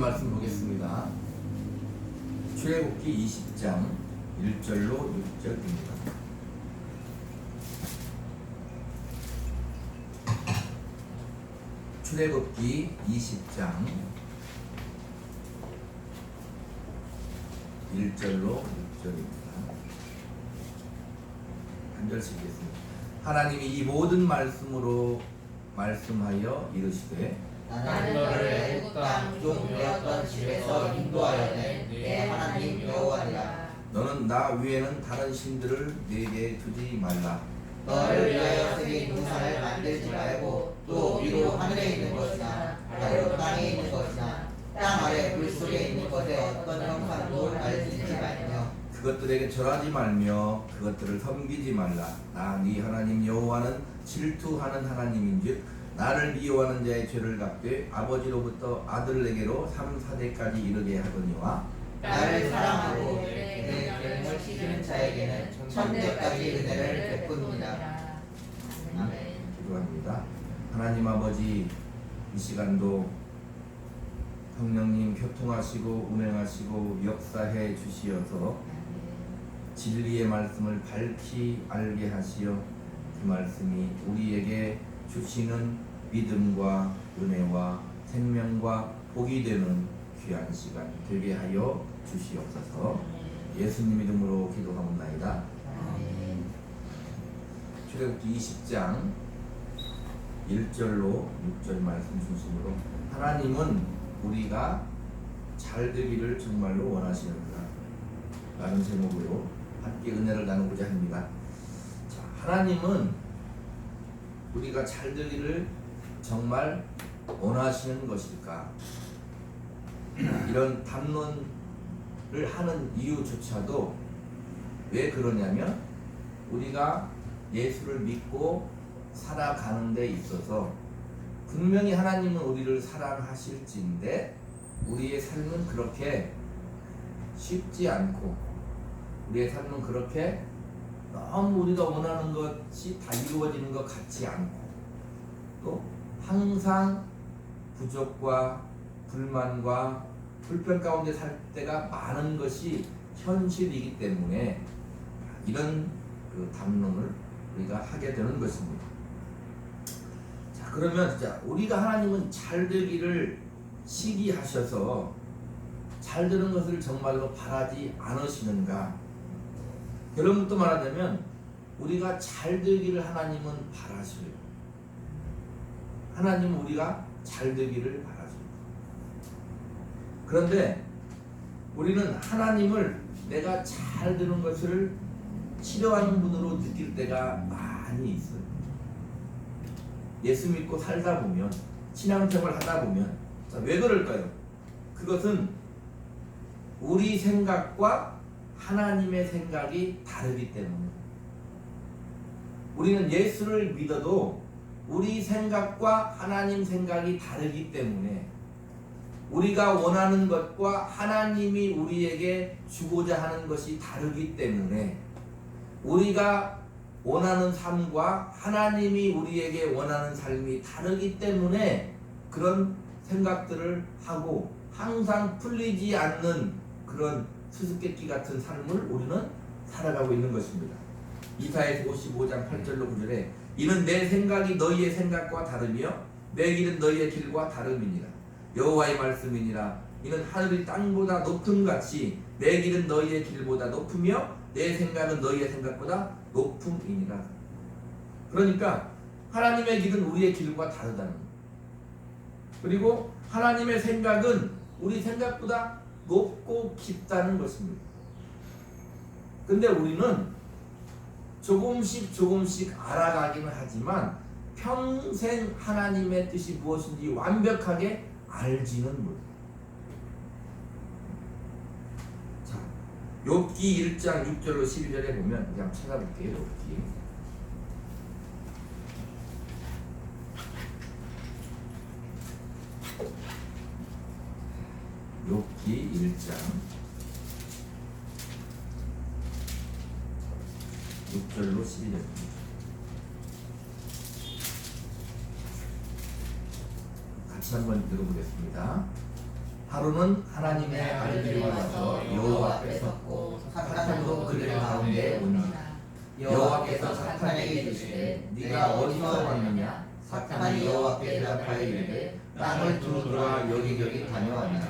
말씀 보겠습니다. 출애굽기 20장 1절로 6절입니다. 출애굽기 20장 1절로 6절입니다. 한 절씩 읽겠습니다. 하나님이 이 모든 말씀으로 말씀하여 이르시되 나는 너를 애굽 땅 종되었던 집에서 인도하여낸 내 하나님 여호와니라. 너는 나 위에는 다른 신들을 네게 두지 말라. 너를 위하여 새긴 우상을 만들지 말고 또 위로 하늘에 있는 것이나 아래로 땅에 있는 것이나 땅 아래 물속에 있는 것에 어떤 형상도 만들지 말며 그것들에게 절하지 말며 그것들을 섬기지 말라. 나 네 하나님 여호와는 질투하는 하나님인즉 나를 미워하는 자의 죄를 갚되 아버지로부터 아들에게로 3, 4대까지 이르게 하거니와 나를 사랑하고 내 이름을 지키는 자에게는 천대까지 은혜를 베풉니다. 기도합니다. 하나님 아버지, 이 시간도 성령님 교통하시고 운행하시고 역사해 주시어서 진리의 말씀을 밝히 알게 하시어 그 말씀이 우리에게 주시는 믿음과 은혜와 생명과 복이 되는 귀한 시간 되게 하여 주시옵소서. 예수님 이름으로 기도하옵나이다. 출애굽기 20장 1절로 6절 말씀 중심으로 하나님은 우리가 잘 되기를 정말로 원하시는구나 라는 제목으로 함께 은혜를 나누고자 합니다. 자, 하나님은 우리가 잘 되기를 정말 원하시는 것일까? 이런 담론을 하는 이유조차도 왜 그러냐면 우리가 예수를 믿고 살아가는 데 있어서 분명히 하나님은 우리를 사랑하실지인데 우리의 삶은 그렇게 쉽지 않고 우리의 삶은 그렇게 너무 우리가 원하는 것이 다 이루어지는 것 같지 않고 또 항상 부족과 불만과 불편 가운데 살 때가 많은 것이 현실이기 때문에 이런 그 담론을 우리가 하게 되는 것입니다. 자, 그러면 진짜 우리가 하나님은 잘 되기를 시기하셔서 잘 되는 것을 정말로 바라지 않으시는가? 결론부터 말하자면 우리가 잘 되기를 하나님은 바라셔요. 하나님은 우리가 잘 되기를 바라셔요. 그런데 우리는 하나님을 내가 잘 되는 것을 싫어하는 분으로 느낄 때가 많이 있어요. 예수 믿고 살다 보면 신앙생활 하다 보면 자, 왜 그럴까요? 그것은 우리 생각과 하나님의 생각이 다르기 때문에 우리는 예수를 믿어도 우리 생각과 하나님 생각이 다르기 때문에 우리가 원하는 것과 하나님이 우리에게 주고자 하는 것이 다르기 때문에 우리가 원하는 삶과 하나님이 우리에게 원하는 삶이 다르기 때문에 그런 생각들을 하고 항상 풀리지 않는 그런 수수께끼 같은 삶을 우리는 살아가고 있는 것입니다. 이사야서 55장 8절로 9절에 이는 내 생각이 너희의 생각과 다르며 내 길은 너희의 길과 다름이니라. 여호와의 말씀이니라. 이는 하늘이 땅보다 높음 같이 내 길은 너희의 길보다 높으며 내 생각은 너희의 생각보다 높음이니라. 그러니까 하나님의 길은 우리의 길과 다르다는 거예요. 그리고 하나님의 생각은 우리 생각보다 높고 깊다는 것입니다. 근데 우리는 조금씩 알아가기는 하지만 평생 하나님의 뜻이 무엇인지 완벽하게 알지는 못해요. 자, 욥기 1장 6절로 12절에 보면 그냥 찾아볼게요. 욥기 1장 6절로 12절입니다. 같이 한번 들어보겠습니다. 하루는 하나님의 아들들이 와서 여호와 앞에 섰고 사탄도 그들 가운데 오니라. 여호와께서 사탄에게 이르시되 네가 어디서 왔느냐? 사탄이 여호와께 대답하여 이르되 땅을 두루두라 여기저기 다녀왔나이다.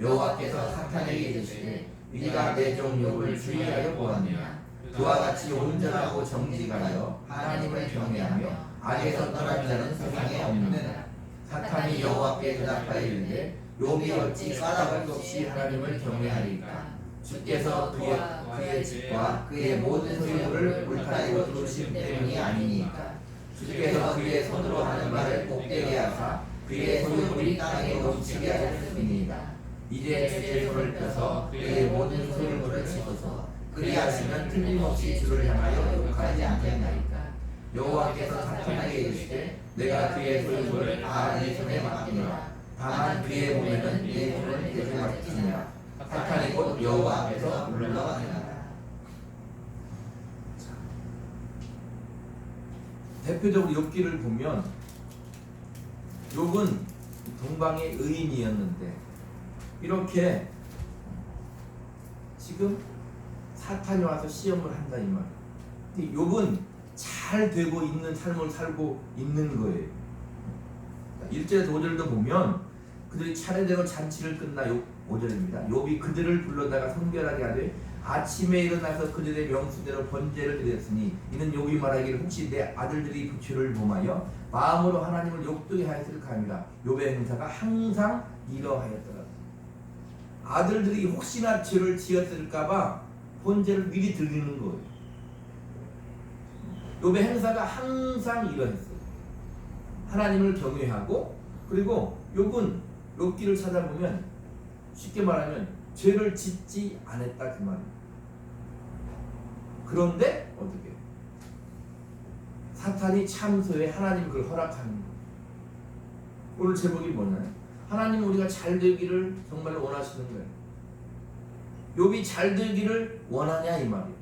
여호와께서 사탄에게 이르시되 네가 내 종 욥을 주의하여 보았느냐? 그와 같이 온전하고 정직하여 하나님을 경외하며 악에서 떠난 자는 세상에 없느니라. 사탄이 여호와께 대답하여 이르되 욥이 어찌 까닭 없이 하나님을 경외하리까? 주께서 그의 집과 그의 모든 소유를 울타리로 두신 때문이 아니니까. 주께서 그의 손으로 하는 말을 복되게 하사 그의 소유물이 땅에 넘치게 하셨습니다. 이제 주의 손을 펴서 그의 모든 소유물을 치소서. 그리하시면 틀림없이 주를 향하여 욕하지 않겠나이까. 여호와께서 사탄에게 이르시되 내가 그의 소유물을 다 네 손에 맡기노라. 다만 그의 몸에는 네 손을 대지 말지니라. 사탄이 곧 여호와 앞에서 물러가니라. 대표적으로 욥기를 보면 욥은 동방의 의인이었는데 이렇게 지금 사탄이 와서 시험을 한다 이 말. 근데 욥은 잘 되고 있는 삶을 살고 있는 거예요. 1절에서 5절도 보면 그들이 차례대로 잔치를 끝나 5절입니다. 욥이 그들을 불러다가 성별하게 하되 아침에 일어나서 그들의 명수대로 번제를 드렸으니 이는 욥이 말하기를 혹시 내 아들들이 그 죄를 범하여 마음으로 하나님을 욕되게 하였을까 합니다. 욥의 행사가 항상 이러하였더라. 아들들이 혹시나 죄를 지었을까봐 번제를 미리 드리는 거예요. 욥의 행사가 항상 이러했어요. 하나님을 경외하고 그리고 욥은 욥기를 찾아보면 쉽게 말하면 죄를 짓지 않았다 그 말이에요. 그런데 어떻게 사탄이 참소해 하나님 그걸 허락하는 거예요. 오늘 제목이 뭐냐면 하나님 우리가 잘 되기를 정말 원하시는 거예요. 욥이 잘 되기를 원하냐 이 말이에요.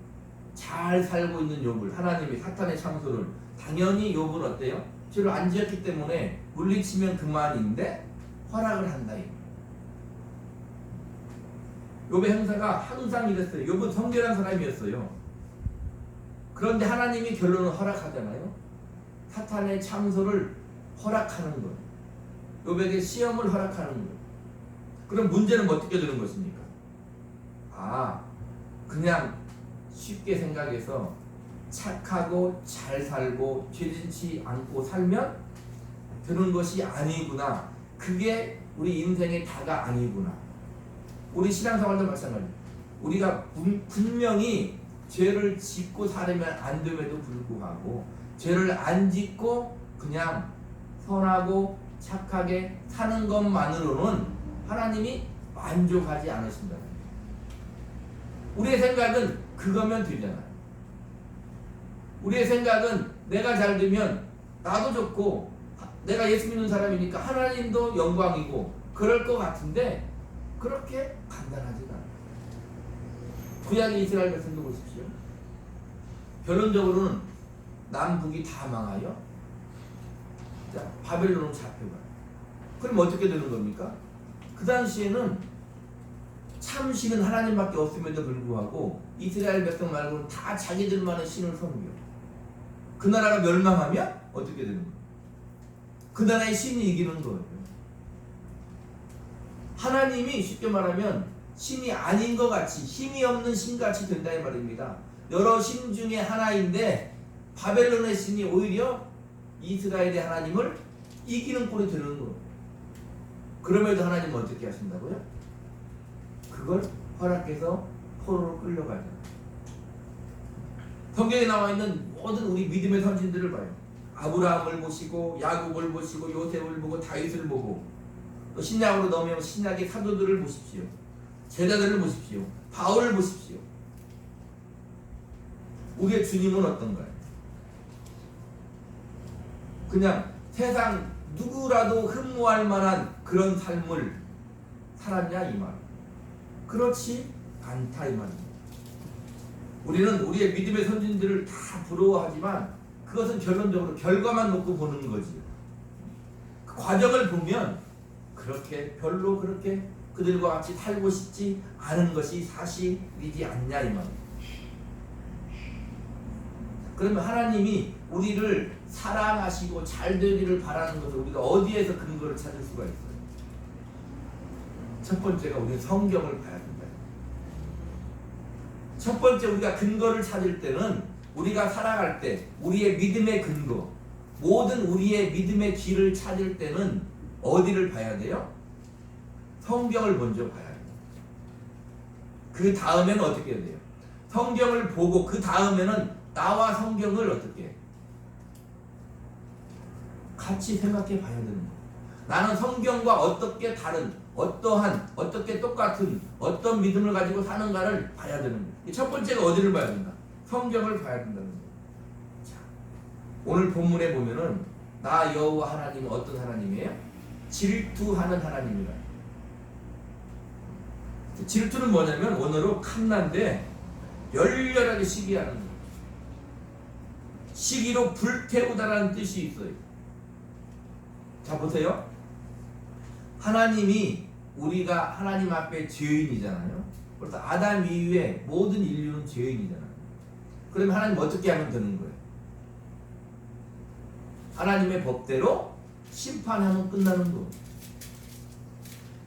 잘 살고 있는 욥을 하나님이 사탄의 참소를 당연히 욥은 어때요? 죄를 안 지었기 때문에 물리치면 그만인데 허락을 한다 이 말이에요. 욥의 행사가 항상 이랬어요. 욥은 성결한 사람이었어요. 그런데 하나님이 결론을 허락하잖아요. 사탄의 참소를 허락하는 거예요. 욥에게 시험을 허락하는 거예요. 그럼 문제는 어떻게 되는 것입니까? 그냥 쉽게 생각해서 착하고 잘 살고 죄짓지 않고 살면 되는 것이 아니구나. 그게 우리 인생의 다가 아니구나. 우리 신앙생활도 마찬가지예요. 우리가 분명히 죄를 짓고 살면 안 됨에도 불구하고 죄를 안 짓고 그냥 선하고 착하게 사는 것만으로는 하나님이 만족하지 않으신다. 우리의 생각은 그거면 되잖아요. 우리의 생각은 내가 잘 되면 나도 좋고 내가 예수 믿는 사람이니까 하나님도 영광이고 그럴 것 같은데 그렇게 간단하지가 않아요. 구약의 이스라엘 백성도 보십시오. 결론적으로는 남북이 다 망하여 바벨론으로 잡혀가요. 그럼 어떻게 되는 겁니까? 그 당시에는 참신은 하나님밖에 없음에도 불구하고 이스라엘 백성 말고는 다 자기들만의 신을 섬겨. 그 나라가 멸망하면 어떻게 되는 거예요? 그 나라의 신이 이기는 거예요. 하나님이 쉽게 말하면 신이 아닌 것 같이 힘이 없는 신같이 된다 이 말입니다. 여러 신 중에 하나인데 바벨론의 신이 오히려 이스라엘의 하나님을 이기는 꼴이 되는 거예요. 그럼에도 하나님은 어떻게 하신다고요? 그걸 허락해서 포로로 끌려가죠. 성경에 나와 있는 모든 우리 믿음의 선진들을 봐요. 아브라함을 보시고 야곱을 보시고 요셉을 보고 다윗을 보고 또 신약으로 넘으면 신약의 사도들을 보십시오. 제자들을 보십시오. 바울을 보십시오. 우리의 주님은 어떤가요? 그냥 세상 누구라도 흠모할 만한 그런 삶을 살았냐 이 말. 그렇지 않다 이 말입니다. 우리는 우리의 믿음의 선진들을 다 부러워하지만 그것은 결론적으로 결과만 놓고 보는 거지. 그 과정을 보면 그렇게 별로 그렇게 그들과 같이 살고 싶지 않은 것이 사실이지 않냐 이 말이에요. 그러면 하나님이 우리를 사랑하시고 잘 되기를 바라는 것을 우리가 어디에서 근거를 찾을 수가 있어요? 첫 번째가 우리는 성경을 봐야 된다. 첫 번째 우리가 근거를 찾을 때는 우리가 살아갈 때 우리의 믿음의 근거, 모든 우리의 믿음의 길을 찾을 때는 어디를 봐야 돼요? 성경을 먼저 봐야 돼요. 그 다음에는 어떻게 해야 돼요? 성경을 보고 그 다음에는 나와 성경을 어떻게 해? 같이 생각해 봐야 되는 거예요. 나는 성경과 어떻게 다른, 어떠한, 어떻게 똑같은 어떤 믿음을 가지고 사는가를 봐야 되는 거예요. 첫 번째가 어디를 봐야 된다? 성경을 봐야 된다는 거예요. 자, 오늘 본문에 보면은 나 여호와 하나님은 어떤 하나님이에요? 질투하는 하나님이라. 질투는 뭐냐면 원어로 캄난데 열렬하게 시기하는 거예요. 시기로 불태우다라는 뜻이 있어요. 자 보세요. 하나님이 우리가 하나님 앞에 죄인이잖아요. 그래서 아담 이후에 모든 인류는 죄인이잖아요. 그러면 하나님 어떻게 하면 되는 거예요? 하나님의 법대로 심판하면 끝나는 거예요.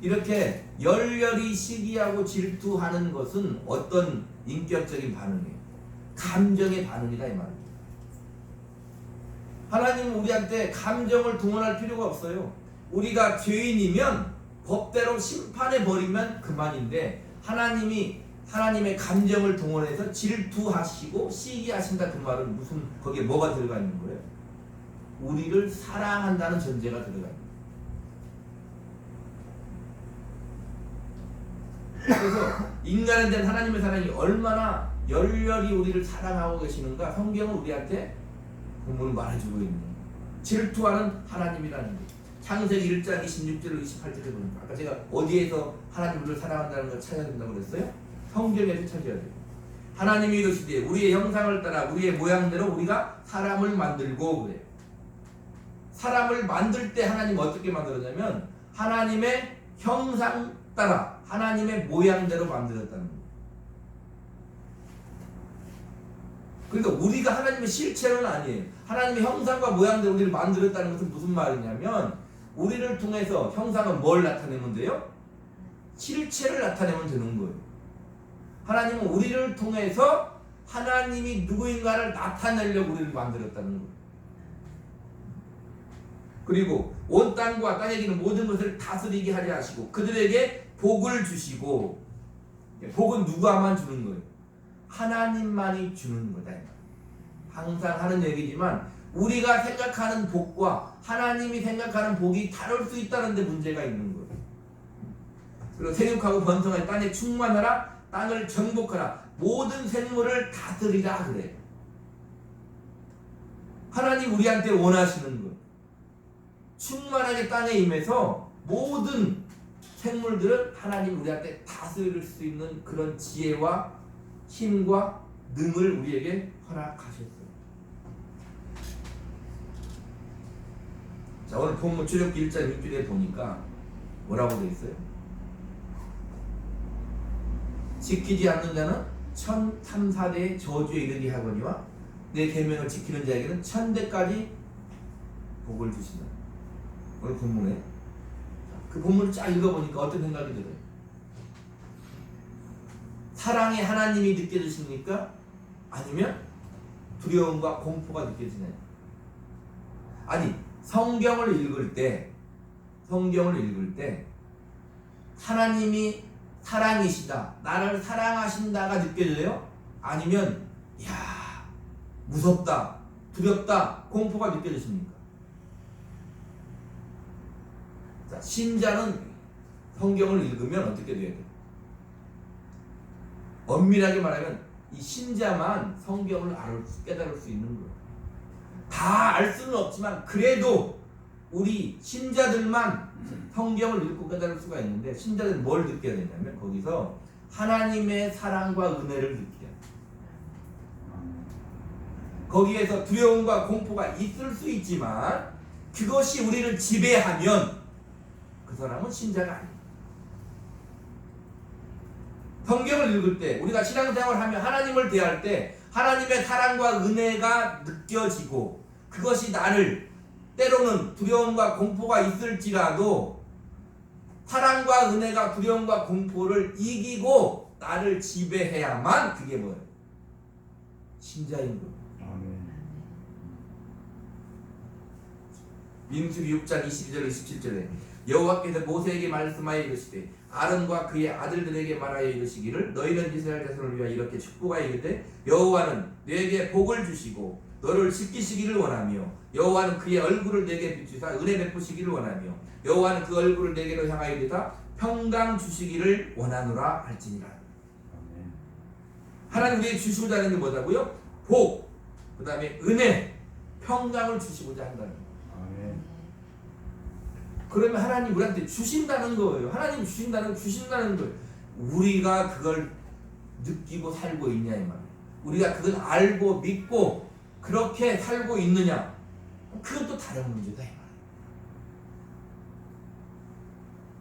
이렇게 열렬히 시기하고 질투하는 것은 어떤 인격적인 반응이에요? 감정의 반응이다 이 말입니다. 하나님은 우리한테 감정을 동원할 필요가 없어요. 우리가 죄인이면 법대로 심판해 버리면 그만인데 하나님이 하나님의 감정을 동원해서 질투하시고 시기하신다 그 말은 무슨 거기에 뭐가 들어가 있는 거예요? 우리를 사랑한다는 전제가 들어가 있는 거예요. 그래서 인간에 대한 하나님의 사랑이 얼마나 열렬히 우리를 사랑하고 계시는가 성경은 우리한테 본문을 말해주고 있는 거예요. 질투하는 하나님이라는 거예요. 창세기 1장 26절로 28절에 보니까 아까 제가 어디에서 하나님을 사랑한다는 걸 찾아야 된다고 그랬어요? 성경에서 찾아야 돼요. 하나님이 이르시되 우리의 형상을 따라 우리의 모양대로 우리가 사람을 만들고 그래요. 사람을 만들 때 하나님 어떻게 만들었냐면 하나님의 형상 따라 하나님의 모양대로 만들었다는 거예요. 그러니까 우리가 하나님의 실체는 아니에요. 하나님의 형상과 모양대로 우리를 만들었다는 것은 무슨 말이냐면 우리를 통해서 형상은 뭘 나타내면 돼요? 실체를 나타내면 되는 거예요. 하나님은 우리를 통해서 하나님이 누구인가를 나타내려고 우리를 만들었다는 거예요. 그리고 온 땅과 땅에 있는 모든 것을 다스리게 하려 하시고 그들에게 복을 주시고 복은 누가만 주는 거예요? 하나님만이 주는 거다. 항상 하는 얘기지만 우리가 생각하는 복과 하나님이 생각하는 복이 다를 수 있다는 데 문제가 있는 거예요. 그리고 생육하고 번성하여 땅에 충만하라 땅을 정복하라 모든 생물을 다스리라 그래요. 하나님 우리한테 원하시는 것 충만하게 땅에 임해서 모든 생물들을 하나님 우리한테 다스릴 수 있는 그런 지혜와 힘과 능을 우리에게 허락하셨어요. 자 오늘 본문 출애굽기 1장 6절에 보니까 뭐라고 되어 있어요? 지키지 않는 자는 1003사대의 저주에 이르게 하거니와 내 계명을 지키는 자에게는 1000대까지 복을 주신다. 오늘 본문에 그 본문을 쫙 읽어보니까 어떤 생각이 들어요? 사랑의 하나님이 느껴지십니까? 아니면 두려움과 공포가 느껴지나요? 아니 성경을 읽을 때 하나님이 사랑이시다 나를 사랑하신다가 느껴져요? 아니면 야 무섭다 두렵다 공포가 느껴지십니까? 자, 신자는 성경을 읽으면 어떻게 돼야 돼요? 엄밀하게 말하면 이 신자만 성경을 깨달을 수 있는 거예요. 다 알 수는 없지만 그래도 우리 신자들만 성경을 읽고 깨달을 수가 있는데 신자들은 뭘 느껴야 되냐면 거기서 하나님의 사랑과 은혜를 느껴야 돼요. 거기에서 두려움과 공포가 있을 수 있지만 그것이 우리를 지배하면 그 사람은 신자가 아닙니다. 성경을 읽을 때 우리가 신앙생활을 하며 하나님을 대할 때 하나님의 사랑과 은혜가 느껴지고 그것이 나를 때로는 두려움과 공포가 있을지라도 사랑과 은혜가 두려움과 공포를 이기고 나를 지배해야만 그게 뭐예요? 신자인 거예요. 아멘. 민수기 6장 22절 27절에 여호와께서 모세에게 말씀하여 이르시되 아론과 그의 아들들에게 말하여 이르시기를 너희는 이스라엘 자손을 위하여 이렇게 축복하여 이르되 여호와는 너에게 복을 주시고 너를 지키시기를 원하며 여호와는 그의 얼굴을 내게 비추사 은혜 베푸시기를 원하며 여호와는 그 얼굴을 내게로 향하여 이르사 평강 주시기를 원하노라 할지니라. 아멘. 하나님 우리에게 주시고자 하는 게 뭐다고요? 복, 그 다음에 은혜, 평강을 주시고자 한다는 거예요. 아멘. 그러면 하나님 우리한테 주신다는 거예요. 하나님 주신다는 거예요. 우리가 그걸 느끼고 살고 있냐 이 말이에요. 우리가 그걸 알고 믿고 그렇게 살고 있느냐, 그건 또 다른 문제다 이 말이에요.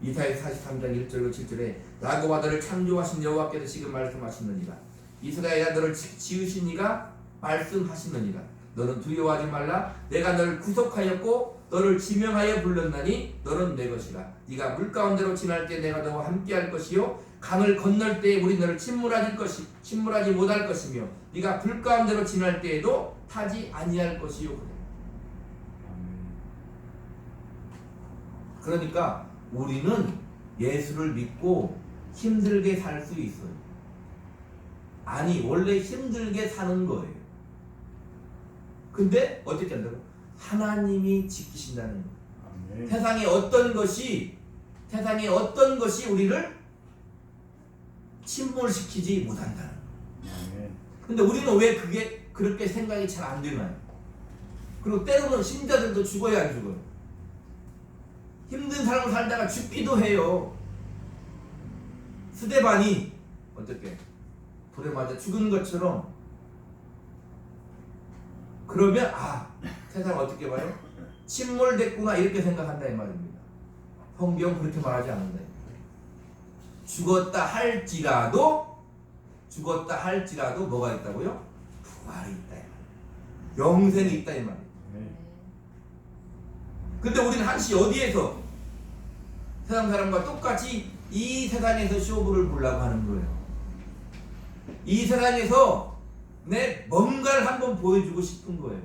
이사야 43장 1절과 7절에 야곱아 너를 창조하신 여호와께서 지금 말씀하시느니라. 이스라엘아 너를 지으신 이가 말씀하시느니라. 너는 두려워하지 말라. 내가 너를 구속하였고 너를 지명하여 불렀나니 너는 내 것이라. 네가 물 가운데로 지날 때 내가 너와 함께할 것이요 강을 건널 때에 우리 너를 침몰하지 못할 것이며 네가 불 가운데로 지날 때에도 타지 아니할 것이요. 그러니까 우리는 예수를 믿고 힘들게 살 수 있어요. 아니 원래 힘들게 사는 거예요. 근데 어떻게 한다고? 하나님이 지키신다는 거예요. 아멘. 세상에 어떤 것이 우리를 침몰시키지 못한다는 거예요. 아멘. 근데 우리는 왜 그게 그렇게 생각이 잘 안 되나요? 그리고 때로는 신자들도 죽어야 안 죽어요. 힘든 삶을 살다가 죽기도 해요. 스데반이 어떻게 불에 맞아 죽은 것처럼. 그러면 세상 어떻게 봐요? 침몰됐구나 이렇게 생각한다 이 말입니다. 성경 그렇게 말하지 않는다. 죽었다 할지라도 뭐가 있다고요? 부활이 있다 이 말이에요. 영생이 있다 이 말이에요. 아멘. 근데 우리는 한시 어디에서 세상 사람과 똑같이 이 세상에서 쇼부를 보려고 하는 거예요. 이 세상에서 내 뭔가를 한번 보여주고 싶은 거예요.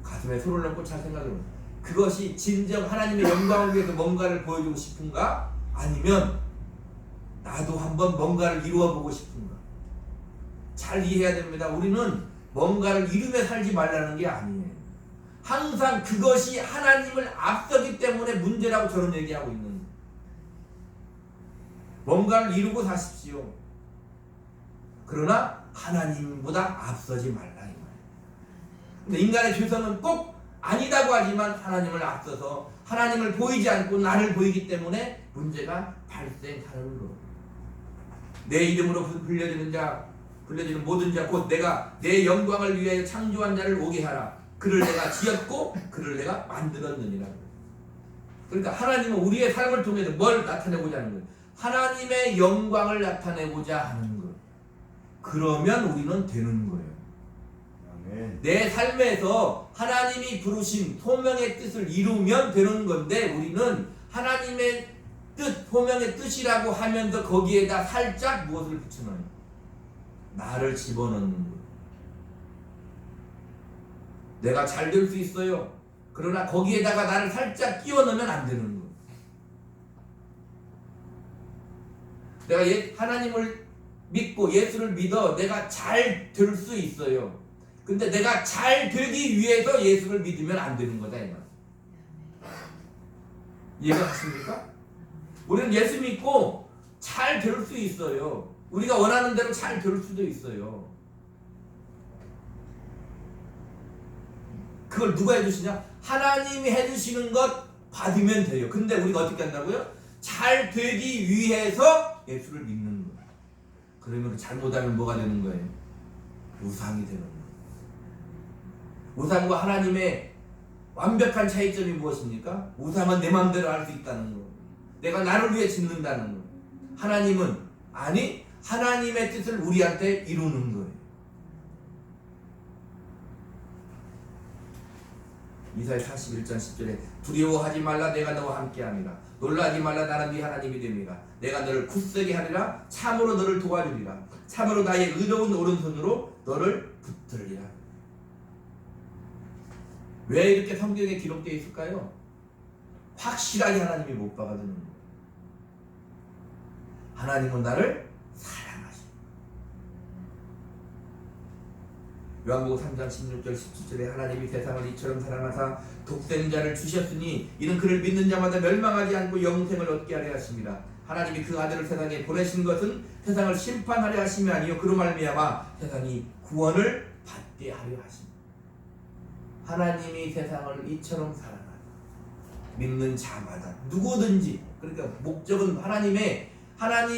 가슴에 손을 얹고 잘 생각해보면 그것이 진정 하나님의 영광을 위해서 뭔가를 보여주고 싶은가? 아니면 나도 한번 뭔가를 이루어보고 싶은가? 잘 이해해야 됩니다. 우리는 뭔가를 이루며 살지 말라는 게 아니에요. 항상 그것이 하나님을 앞서기 때문에 문제라고 저는 얘기하고 있는 거예요. 뭔가를 이루고 사십시오. 그러나 하나님보다 앞서지 말라 이 말이에요. 근데 인간의 죄성은 꼭 아니다고 하지만 하나님을 앞서서 하나님을 보이지 않고 나를 보이기 때문에 문제가 발생하는 거예요. 내 이름으로 불려지는 모든 자 곧 내가 내 영광을 위하여 창조한 자를 오게 하라. 그를 내가 지었고 그를 내가 만들었느니라. 그러니까 하나님은 우리의 삶을 통해서 뭘 나타내고자 하는 거예요? 하나님의 영광을 나타내고자 하는 거예요. 그러면 우리는 되는 거예요. 아멘. 내 삶에서 하나님이 부르신 소명의 뜻을 이루면 되는 건데 우리는 하나님의 뜻, 소명의 뜻이라고 하면서 거기에다 살짝 무엇을 붙여넣어요? 나를 집어넣는 거예요. 내가 잘 될 수 있어요. 그러나 거기에다가 나를 살짝 끼워 넣으면 안 되는 거예요. 내가 하나님을 믿고 예수를 믿어 내가 잘 될 수 있어요. 근데 내가 잘 되기 위해서 예수를 믿으면 안 되는 거다 이 말. 이해가 가십니까? 우리는 예수 믿고 잘 될 수 있어요. 우리가 원하는 대로 잘 될 수도 있어요. 그걸 누가 해주시냐? 하나님이 해주시는 것 받으면 돼요. 근데 우리가 어떻게 한다고요? 잘 되기 위해서 예수를 믿는 거예요. 그러면 잘못하면 뭐가 되는 거예요? 우상이 되는 거예요. 우상과 하나님의 완벽한 차이점이 무엇입니까? 우상은 내 마음대로 할 수 있다는 거. 내가 나를 위해 짓는다는 거예요. 하나님은 아니 하나님의 뜻을 우리한테 이루는 거예요. 이사야 41장 10절에 두려워하지 말라 내가 너와 함께함이라 놀라지 말라 나는 네 하나님이 됩니다. 내가 너를 굳세게 하리라 참으로 너를 도와주리라 참으로 나의 의로운 오른손으로 너를 붙들리라. 왜 이렇게 성경에 기록되어 있을까요? 확실하게 하나님이 못 박아주는 거예요. 하나님은 나를 사랑하십니다. 요한복음 3장 16절 17절에 하나님이 세상을 이처럼 사랑하사 독생자를 주셨으니 이는 그를 믿는 자마다 멸망하지 않고 영생을 얻게 하려 하십니다. 하나님이 그 아들을 세상에 보내신 것은 세상을 심판하려 하심이 아니요 그로 말미암아 세상이 구원을 받게 하려 하십니다. 하나님이 세상을 이처럼 사랑하다. 믿는 자마다 누구든지 그러니까 목적은 하나님이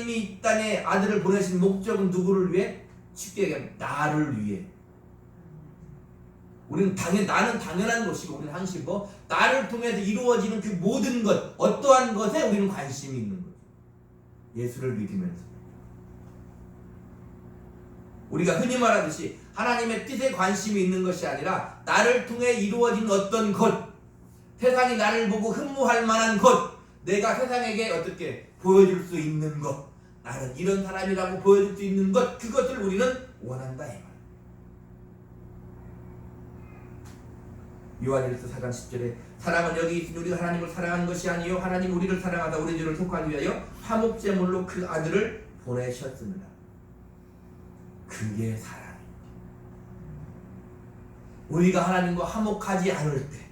이 땅에 아들을 보내신 목적은 누구를 위해? 쉽게 얘기하면 나를 위해. 나는 당연한 것이고 우리는 항상 나를 통해서 이루어지는 그 모든 것 어떠한 것에 우리는 관심이 있는 거죠. 예수를 믿으면서 우리가 흔히 말하듯이 하나님의 뜻에 관심이 있는 것이 아니라 나를 통해 이루어진 어떤 것 세상이 나를 보고 흠모할 만한 것 내가 세상에게 어떻게 보여줄 수 있는 것 나는 이런 사람이라고 보여줄 수 있는 것 그것을 우리는 원한다 이 말. 요한일서 4장 10절에 사랑은 여기 있으니 우리가 하나님을 사랑한 것이 아니요 하나님 우리를 사랑하다 우리 죄를 속하기 위하여 화목제물로 그 아들을 보내셨습니다. 그게 사랑입니다. 우리가 하나님과 화목하지 않을 때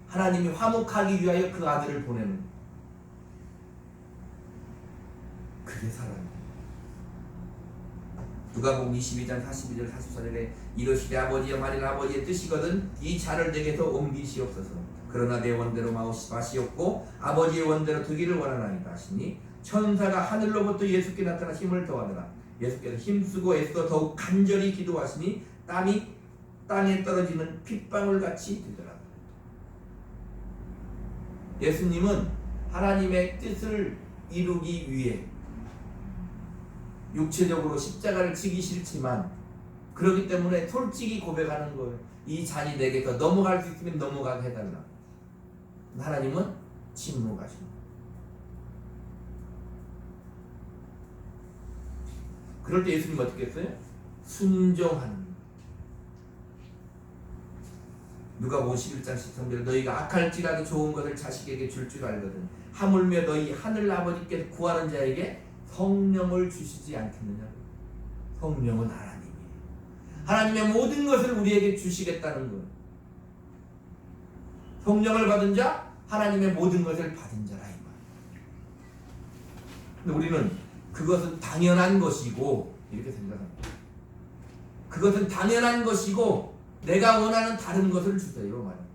하나님이 화목하기 위하여 그 아들을 보내는 거예요. 그게 사랑입니다. 누가복음 22장 42절 44절에 이르시되 아버지여 만일 아버지의 뜻이거든 이 잔을 내게서 옮기시옵소서. 그러나 내 원대로 마시옵고 아버지의 원대로 되기를 원하나이다 하시니 천사가 하늘로부터 예수께 나타나 힘을 더하더라. 예수께서 힘쓰고 애써 더욱 간절히 기도하시니 땀이 땅에 떨어지는 핏방울같이 되더라. 예수님은 하나님의 뜻을 이루기 위해 육체적으로 십자가를 지기 싫지만 그렇기 때문에 솔직히 고백하는 거예요. 이 잔이 내게서 넘어갈 수 있으면 넘어가게 해달라. 하나님은 침묵하십니다. 그럴 때 예수님 어떻게 했어요? 순종하는 거예요. 누가복음 11장 13절에 너희가 악할지라도 좋은 것을 자식에게 줄 줄 알거든 하물며 너희 하늘 아버지께서 구하는 자에게 성령을 주시지 않겠느냐. 성령은 하나님이에요. 하나님의 모든 것을 우리에게 주시겠다는 거예요. 성령을 받은 자 하나님의 모든 것을 받은 자라 이 말. 근데 우리는 그것은 당연한 것이고 이렇게 생각합니다. 그것은 당연한 것이고 내가 원하는 다른 것을 주세요 말입니다.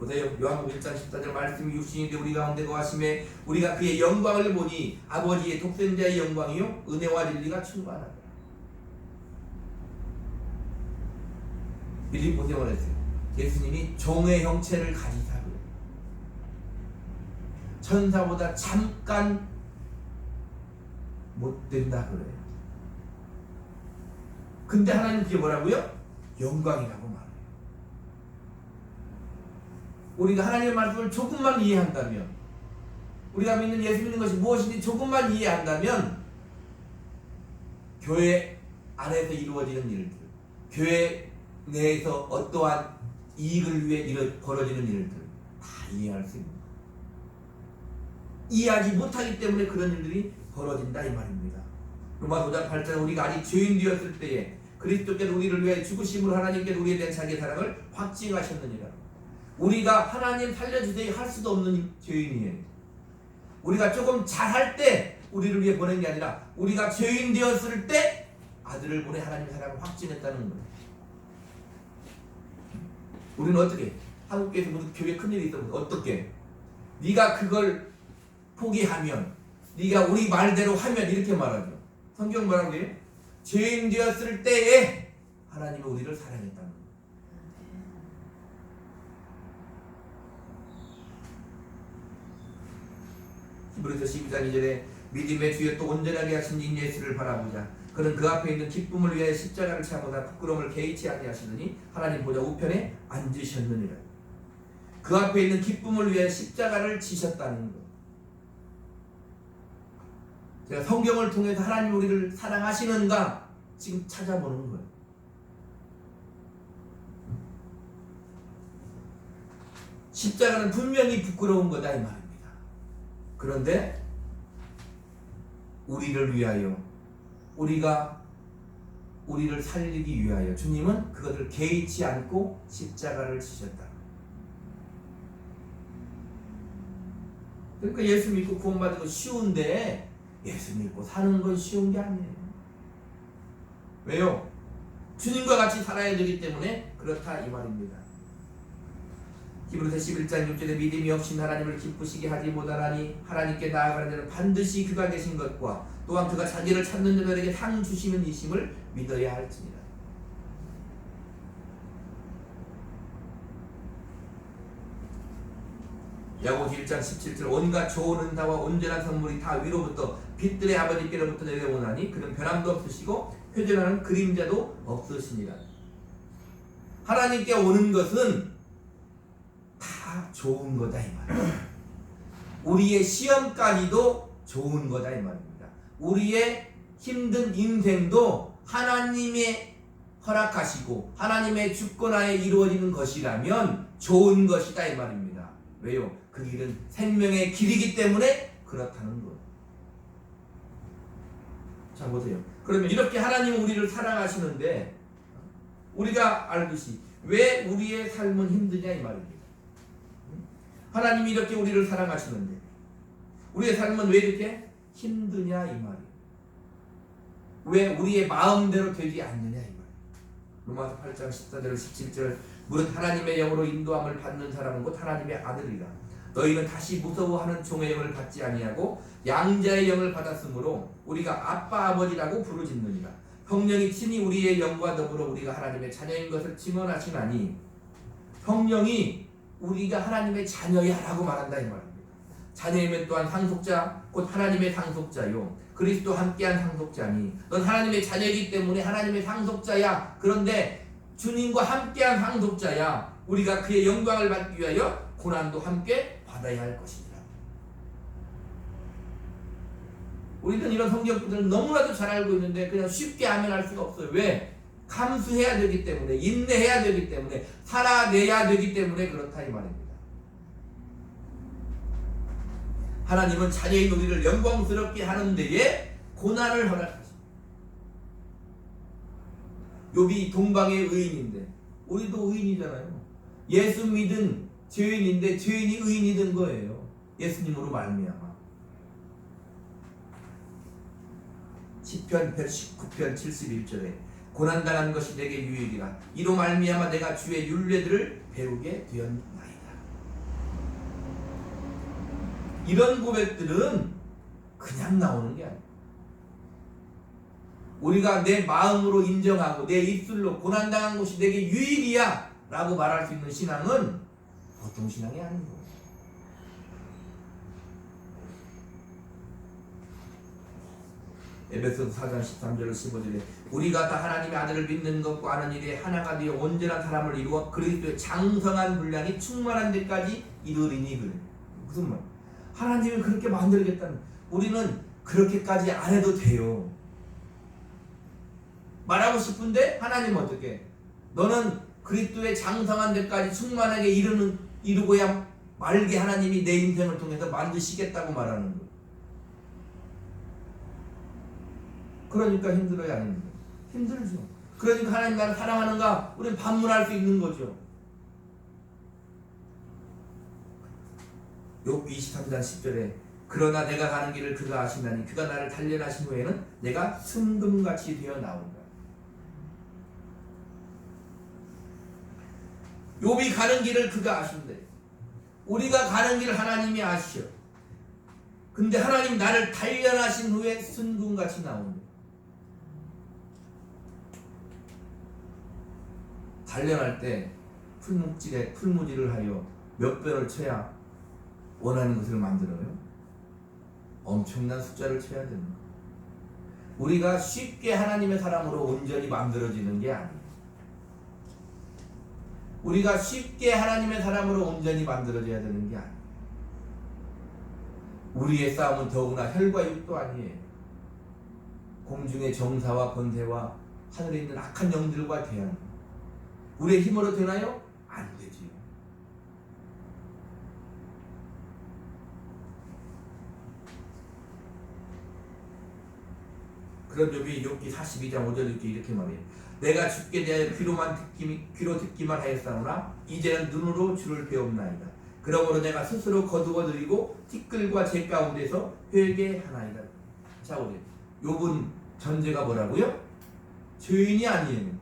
보세요. 요한복음 1장 14절 말씀이 육신이 되 우리 가운데 거하심에 우리가 그의 영광을 보니 아버지의 독생자의 영광이요 은혜와 진리가 충만하다. 미리 보세요 말했어요. 예수님이 종의 형체를 가지사 그래요. 천사보다 잠깐 못 된다 그래요. 근데 하나님 그게 뭐라고요? 영광이라고 말해요. 우리가 하나님의 말씀을 조금만 이해한다면 우리가 믿는 예수 믿는 것이 무엇인지 조금만 이해한다면 교회 안에서 이루어지는 일들 교회 내에서 어떠한 이익을 위해 벌어지는 일들 다 이해할 수 있는 거예요. 이해하지 못하기 때문에 그런 일들이 벌어진다 이 말입니다. 로마서 5장 8절 우리가 아직 죄인 되었을 때에 그리스도께서 우리를 위해 죽으심으로 하나님께서 우리에 대한 자기의 사랑을 확증하셨느니라. 우리가 하나님 살려주세요 할 수도 없는 죄인이에요. 우리가 조금 잘할 때 우리를 위해 보낸 게 아니라 우리가 죄인 되었을 때 아들을 보내 하나님의 사랑을 확증했다는 거예요. 우리는 어떻게 한국교회에서 무슨 교회 큰일이 있으면 어떻게 네가 그걸 포기하면 네가 우리 말대로 하면 이렇게 말하죠. 성경 뭐라고 해요? 죄인 되었을 때에 하나님은 우리를 사랑했다는 거예요. 히브리서 12장 2절에 믿음의 주여 또 온전하게 하신 이 예수를 바라보자. 그는 그 앞에 있는 기쁨을 위하여 십자가를 참보다 부끄러움을 개의치 아니하시더니 하나님 보좌 우편에 앉으셨느니라. 그 앞에 있는 기쁨을 위하여 십자가를 지셨다는 것. 제가 성경을 통해서 하나님 우리를 사랑하시는가 지금 찾아보는 거예요. 십자가는 분명히 부끄러운 거다 이 말입니다. 그런데 우리를 위하여, 우리를 살리기 위하여 주님은 그것을 개의치 않고 십자가를 지셨다. 그러니까 예수 믿고 구원받은 건 쉬운데 예수 믿고 사는 건 쉬운 게 아니에요. 왜요? 주님과 같이 살아야 되기 때문에 그렇다 이 말입니다. 히브리서 11장 6절에 믿음이 없인 하나님을 기쁘시게 하지 못하나니 하나님께 나아가는 자는 반드시 그가 계신 것과 또한 그가 자기를 찾는 자들에게 상 주시는 이심을 믿어야 할지니라. 야고보서 1장 17절 온갖 좋은 은사와 온전한 선물이 다 위로부터 빛들의 아버지께로부터 내려오나니 그는 변함도 없으시고 표절하는 그림자도 없으시니라. 하나님께 오는 것은 다 좋은 거다 이 말입니다. 우리의 시험까지도 좋은 거다 이 말입니다. 우리의 힘든 인생도 하나님의 허락하시고 하나님의 주권하에 이루어지는 것이라면 좋은 것이다 이 말입니다. 왜요? 그 길은 생명의 길이기 때문에 그렇다는 것. 자 보세요. 그러면 이렇게 하나님은 우리를 사랑하시는데 우리가 알듯이 왜 우리의 삶은 힘드냐 이 말입니다. 하나님이 이렇게 우리를 사랑하시는데 우리의 삶은 왜 이렇게 힘드냐 이 말이에요. 왜 우리의 마음대로 되지 않느냐 이 말이에요. 로마서 8장 14절 17절 무릇 하나님의 영으로 인도함을 받는 사람은 곧 하나님의 아들이라. 너희는 다시 무서워하는 종의 영을 받지 아니하고 양자의 영을 받았으므로 우리가 아빠 아버지라고 부르짖느니라. 성령이 친히 우리의 영과 더불어 우리가 하나님의 자녀인 것을 증언하시나니 성령이 우리가 하나님의 자녀야 라고 말한다 이 말입니다. 자녀이면 또한 상속자 곧 하나님의 상속자요 그리스도 함께한 상속자니 넌 하나님의 자녀이기 때문에 하나님의 상속자야. 그런데 주님과 함께한 상속자야. 우리가 그의 영광을 받기 위하여 고난도 함께 받아야 할 것이니라. 우리는 이런 성경 구절을 너무나도 잘 알고 있는데 그냥 쉽게 아멘할 수가 없어요. 왜? 감수해야 되기 때문에, 인내해야 되기 때문에, 살아내야 되기 때문에 그렇다 이 말입니다. 하나님은 자녀인 우리를 영광스럽게 하는 데에 고난을 허락하십니다. 욥이 동방의 의인인데 우리도 의인이잖아요. 예수 믿은 죄인인데 죄인이 의인이 된 거예요. 예수님으로 말미암아. 시편 119편 71절에 고난당한 것이 내게 유익이라 이로 말미암아 내가 주의 율례들을 배우게 되었나이다. 이런 고백들은 그냥 나오는 게 아니에요. 우리가 내 마음으로 인정하고 내 입술로 고난당한 것이 내게 유익이야 라고 말할 수 있는 신앙은 보통 신앙이 아닌 거예요. 에베소서 4장 13절 15절에 우리가 다 하나님의 아들을 믿는 것과 아는 일에 하나가 되어 온전한 사람을 이루어 그리스도의 장성한 분량이 충만한 데까지 이르리니 그래. 무슨 말? 하나님이 그렇게 만들겠다는. 우리는 그렇게까지 안 해도 돼요. 말하고 싶은데 하나님은 어떻게? 너는 그리스도의 장성한 데까지 충만하게 이루고야 말게 하나님이 내 인생을 통해서 만드시겠다고 말하는 거예요. 그러니까 힘들어요, 안 힘들어요? 힘들죠. 그러니까 하나님 나를 사랑하는가? 우리는 반문할 수 있는 거죠. 욥 23장 10절에 그러나 내가 가는 길을 그가 아시나니 그가 나를 단련하신 후에는 내가 순금같이 되어 나온다. 욥이 가는 길을 그가 아신대. 우리가 가는 길을 하나님이 아시죠. 근데 하나님 나를 단련하신 후에 순금같이 나온다. 단련할 때 풀무질을 하여 몇 번을 쳐야 원하는 것을 만들어요? 엄청난 숫자를 쳐야 되는 거예요. 우리가 쉽게 하나님의 사람으로 온전히 만들어지는 게 아니에요. 우리가 쉽게 하나님의 사람으로 온전히 만들어져야 되는 게 아니에요. 우리의 싸움은 더구나 혈과 육도 아니에요. 공중의 정사와 권세와 하늘에 있는 악한 영들과 대항. 우리의 힘으로 되나요? 안 되지요. 그런 욥이 욥기 42장 5절 이렇게 말해요. 내가 주께 대하여 귀로 듣기만 하였사오나 이제는 눈으로 주를 배움나이다. 그러므로 내가 스스로 거두어들이고 티끌과 재 가운데서 회개하나이다. 자, 우리 욥은 전제가 뭐라고요? 죄인이 아니에요.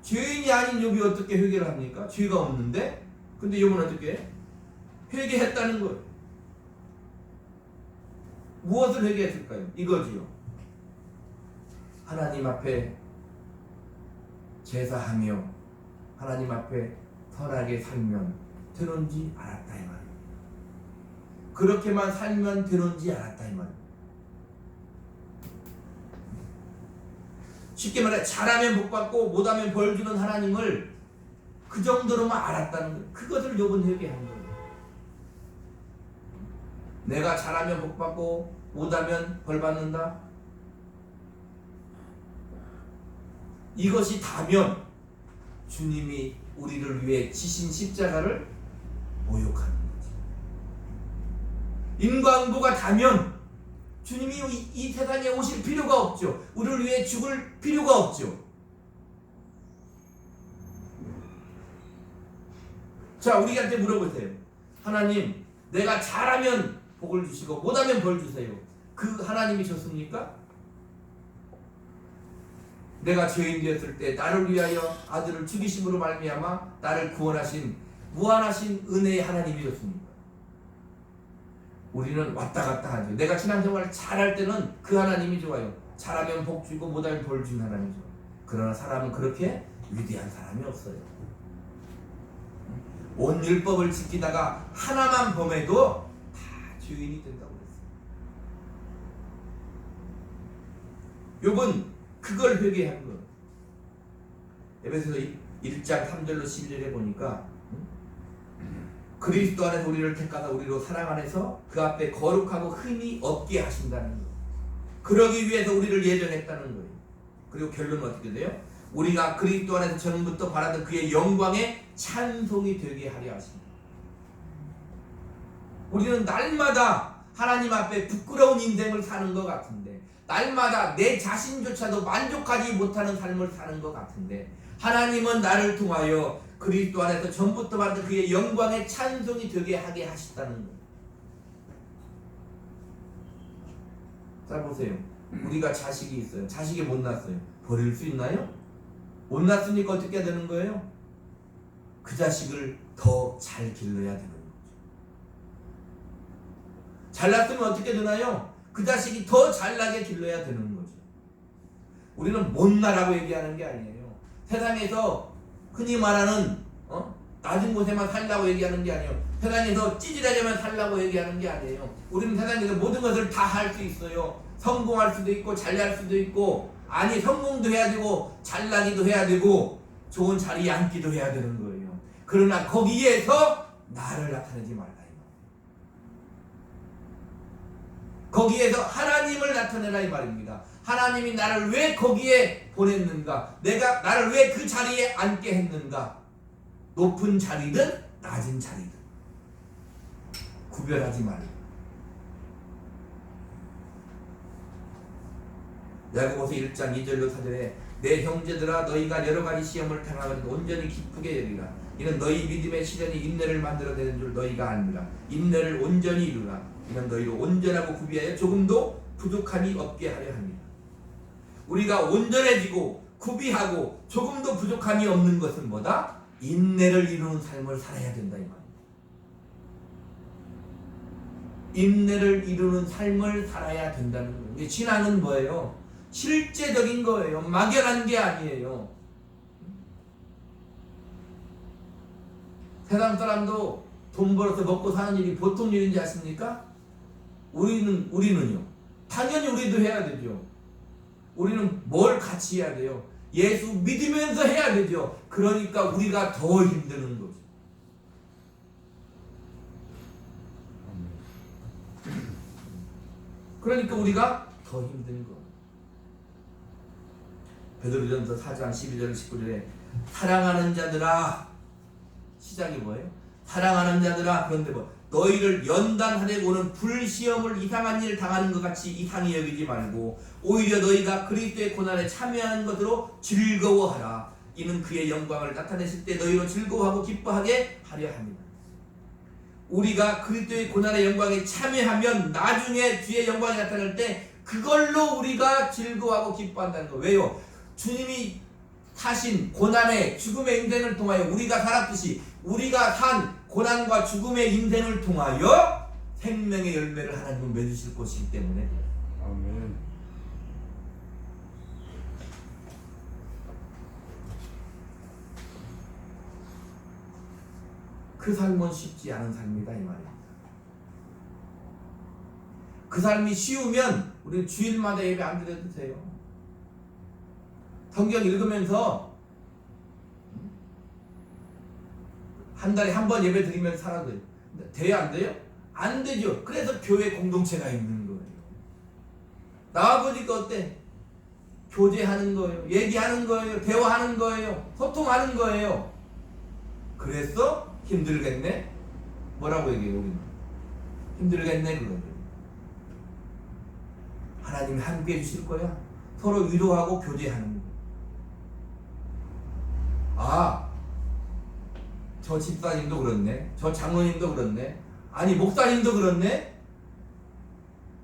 죄인이 아닌 욥이 어떻게 회개를 합니까? 죄가 없는데? 근데 욥은 어떻게 해? 회개했다는 거예요. 무엇을 회개했을까요? 이거지요. 하나님 앞에 제사하며 하나님 앞에 선하게 살면 되는지 알았다 이 말이에요. 그렇게만 살면 되는지 알았다 이 말이에요. 쉽게 말해 잘하면 복받고 못하면 벌주는 하나님을 그 정도로만 알았다는 거예요. 그것을 욥은 회개한 거예요. 내가 잘하면 복받고 못하면 벌받는다. 이것이 다면 주님이 우리를 위해 지신 십자가를 모욕하는 거지. 인과응보가 다면 주님이 이 세상에 오실 필요가 없죠. 우리를 위해 죽을 필요가 없죠. 자, 우리한테 물어보세요. 하나님, 내가 잘하면 복을 주시고 못하면 벌 주세요. 그 하나님이 줬습니까? 내가 죄인 되었을 때 나를 위하여 아들을 죽이심으로 말미암아 나를 구원하신 무한하신 은혜의 하나님이 줬습니다. 우리는 왔다 갔다 하죠. 내가 신앙생활을 잘할 때는 그 하나님이 좋아요. 잘하면 복 주고 못하면 벌 주는 하나님이 좋아요. 그러나 사람은 그렇게 위대한 사람이 없어요. 온 율법을 지키다가 하나만 범해도 다 죄인이 된다고 그랬어요. 욥은 그걸 회개한 거예요. 에베소서 1장 3절로 11절에 보니까 그리스도 안에서 우리를 택하사 우리로 사랑 안에서 그 앞에 거룩하고 흠이 없게 하신다는 거예요. 그러기 위해서 우리를 예정했다는 거예요. 그리고 결론은 어떻게 돼요? 우리가 그리스도 안에서 전부터 바라던 그의 영광에 찬송이 되게 하려 하십니다. 우리는 날마다 하나님 앞에 부끄러운 인생을 사는 것 같은데, 날마다 내 자신조차도 만족하지 못하는 삶을 사는 것 같은데, 하나님은 나를 통하여 그리스도 안에서 전부터 받은 그의 영광의 찬송이 되게 하게 하시다는 거예요. 자, 보세요. 우리가 자식이 있어요. 자식이 못 낳았어요. 버릴 수 있나요? 못 낳았으니까 어떻게 해야 되는 거예요? 그 자식을 더 잘 길러야 되는 거죠. 잘 낳았으면 어떻게 되나요? 그 자식이 더 잘나게 길러야 되는 거죠. 우리는 못나라고 얘기하는 게 아니에요. 세상에서 흔히 말하는 낮은 곳에만 살라고 얘기하는 게 아니에요. 세상에서 찌질하게만 살라고 얘기하는 게 아니에요. 우리는 세상에서 모든 것을 다 할 수 있어요. 성공할 수도 있고 잘날 수도 있고, 아니 성공도 해야 되고 잘나기도 해야 되고 좋은 자리에 앉기도 해야 되는 거예요. 그러나 거기에서 나를 나타내지 말라. 거기에서 하나님을 나타내라 이 말입니다. 하나님이 나를 왜 거기에 보냈는가? 내가 나를 왜 그 자리에 앉게 했는가? 높은 자리든 낮은 자리든 구별하지 말라. 야고보서 1장 2절로 4절에 내 형제들아 너희가 여러 가지 시험을 당하거든 온전히 기쁘게 여기라. 이는 너희 믿음의 시련이 인내를 만들어내는 줄 너희가 아니라. 인내를 온전히 이루라. 이는 너희로 온전하고 구비하여 조금도 부족함이 없게 하려 합니다. 우리가 온전해지고 구비하고 조금도 부족함이 없는 것은 뭐다? 인내를 이루는 삶을 살아야 된다 이 말입니다. 인내를 이루는 삶을 살아야 된다는 거예요. 신앙은 뭐예요? 실제적인 거예요. 막연한 게 아니에요. 세상 사람도 돈 벌어서 먹고 사는 일이 보통 일인지 아십니까? 우리는요. 당연히 우리도 해야 되죠. 우리는 뭘 같이 해야 돼요? 예수 믿으면서 해야 되죠. 그러니까 우리가 더 힘드는 거죠. 그러니까 우리가 더 힘든 거. 베드로전서 4장 12절 19절에 사랑하는 자들아, 시작이 뭐예요? 사랑하는 자들아, 그런데 뭐 너희를 연단하려고 오는 불시험을 이상한 일을 당하는 것 같이 이상히 여기지 말고 오히려 너희가 그리스도의 고난에 참여하는 것으로 즐거워하라. 이는 그의 영광을 나타내실 때 너희로 즐거워하고 기뻐하게 하려 합니다. 우리가 그리스도의 고난의 영광에 참여하면 나중에 주의 영광이 나타날 때 그걸로 우리가 즐거워하고 기뻐한다는 거. 왜요? 주님이 사신 고난의 죽음의 인생을 통하여 우리가 살았듯이 우리가 산 고난과 죽음의 인생을 통하여 생명의 열매를 하나님은 맺으실 것이기 때문에. 아멘. 그 삶은 쉽지 않은 삶이다 이 말입니다. 그 삶이 쉬우면 우리 주일마다 예배 안 드려도 돼요. 성경 읽으면서 한 달에 한 번 예배 드리면 살아도 돼요. 돼요 안 돼요? 안 되죠. 그래서 교회 공동체가 있는 거예요. 나와보니까 어때? 교제하는 거예요. 얘기하는 거예요. 대화하는 거예요. 소통하는 거예요. 그래서 힘들겠네? 뭐라고 얘기해요 우리는? 힘들겠네 그거예요. 하나님이 함께 해주실 거야. 서로 위로하고 교제하는 거예요. 아, 저 집사님도 그렇네. 저 장로님도 그렇네. 아니 목사님도 그렇네.